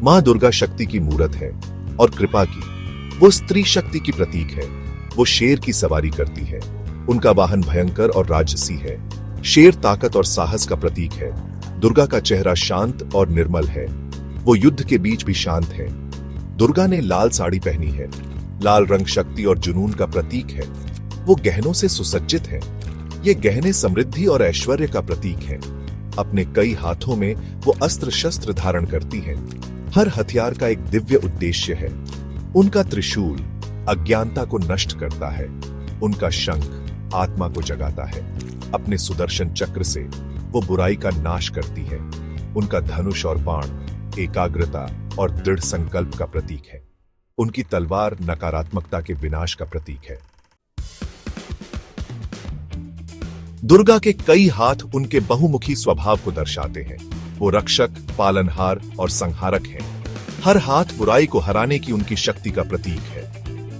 माँ दुर्गा शक्ति की मूरत है और कृपा की। वो स्त्री शक्ति की प्रतीक है। वो शेर की सवारी करती है। उनका वाहन भयंकर और राजसी है। शेर ताकत और साहस का प्रतीक है। दुर्गा का चेहरा शांत और निर्मल है। वो युद्ध के बीच भी शांत है। दुर्गा ने लाल साड़ी पहनी है। लाल रंग शक्ति और जुनून का प्रतीक है। वो गहनों से सुसज्जित है। ये गहने समृद्धि और ऐश्वर्य का प्रतीक है। अपने कई हाथों में वो अस्त्र शस्त्र धारण करती है। हर हथियार का एक दिव्य उद्देश्य है। उनका त्रिशूल अज्ञानता को नष्ट करता है। उनका शंख आत्मा को जगाता है। अपने सुदर्शन चक्र से वो बुराई का नाश करती है। उनका धनुष और बाण एकाग्रता और दृढ़ संकल्प का प्रतीक है। उनकी तलवार नकारात्मकता के विनाश का प्रतीक है। दुर्गा के कई हाथ उनके बहुमुखी स्वभाव को दर्शाते हैं। वो रक्षक, पालनहार और संहारक हैं। हर हाथ बुराई को हराने की उनकी शक्ति का प्रतीक है।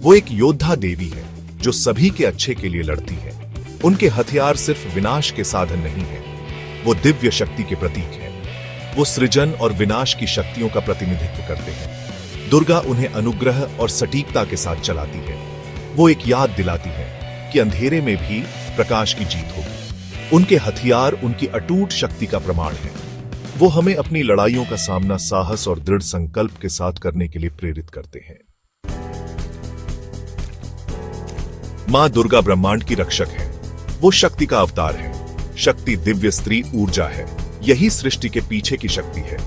वो एक योद्धा देवी है जो सभी के अच्छे के लिए लड़ती है। उनके हथियार सिर्फ विनाश के साधन नहीं है, वो दिव्य शक्ति के प्रतीक है। वो सृजन और विनाश की शक्तियों का प्रतिनिधित्व करते हैं। दुर्गा उन्हें अनुग्रह और सटीकता के साथ चलाती है। वो एक याद दिलाती है कि अंधेरे में भी प्रकाश की जीत होगी। उनके हथियार उनकी अटूट शक्ति का प्रमाण है। वो हमें अपनी लड़ाइयों का सामना साहस और दृढ़ संकल्प के साथ करने के लिए प्रेरित करते हैं। मां दुर्गा ब्रह्मांड की रक्षक है। वो शक्ति का अवतार है। शक्ति दिव्य स्त्री ऊर्जा है। यही सृष्टि के पीछे की शक्ति है।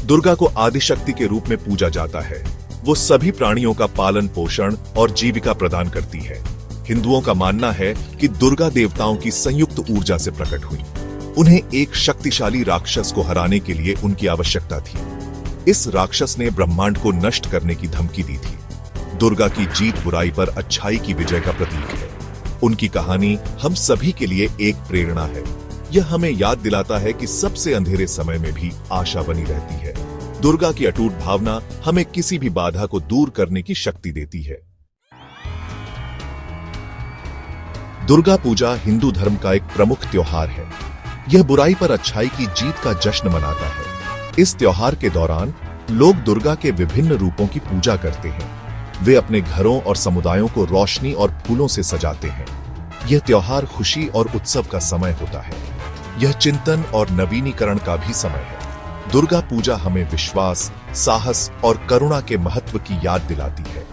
दुर्गा को आदिशक्ति के रूप में पूजा जाता है। वो सभी प्राणियों का पालन पोषण और जीविका प्रदान करती है। हिंदुओं का मानना है कि दुर्गा देवताओं की संयुक्त ऊर्जा से प्रकट हुई। उन्हें एक शक्तिशाली राक्षस को हराने के लिए उनकी आवश्यकता थी। इस राक्षस ने ब्रह्मांड को नष्ट करने की धमकी दी थी। दुर्गा की जीत बुराई पर अच्छाई की विजय का प्रतीक है। उनकी कहानी हम सभी के लिए एक प्रेरणा है। यह हमें याद दिलाता है कि सबसे अंधेरे समय में भी आशा बनी रहती है। दुर्गा की अटूट भावना हमें किसी भी बाधा को दूर करने की शक्ति देती है। दुर्गा पूजा हिंदू धर्म का एक प्रमुख त्योहार है। यह बुराई पर अच्छाई की जीत का जश्न मनाता है। इस त्योहार के दौरान लोग दुर्गा के विभिन्न रूपों की पूजा करते हैं। वे अपने घरों और समुदायों को रोशनी और फूलों से सजाते हैं। यह त्योहार खुशी और उत्सव का समय होता है। यह चिंतन और नवीनीकरण का भी समय है। दुर्गा पूजा हमें विश्वास, साहस और करुणा के महत्व की याद दिलाती है।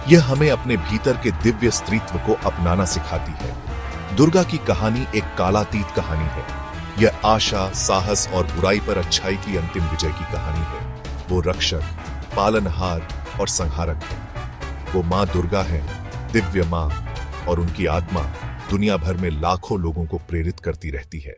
यह हमें अपने भीतर के दिव्य स्त्रीत्व को अपनाना सिखाती है। दुर्गा की कहानी एक कालातीत कहानी है। यह आशा, साहस और बुराई पर अच्छाई की अंतिम विजय की कहानी है। वो रक्षक, पालनहार और संहारक है। वो मां दुर्गा है, दिव्य मां, और उनकी आत्मा दुनिया भर में लाखों लोगों को प्रेरित करती रहती है।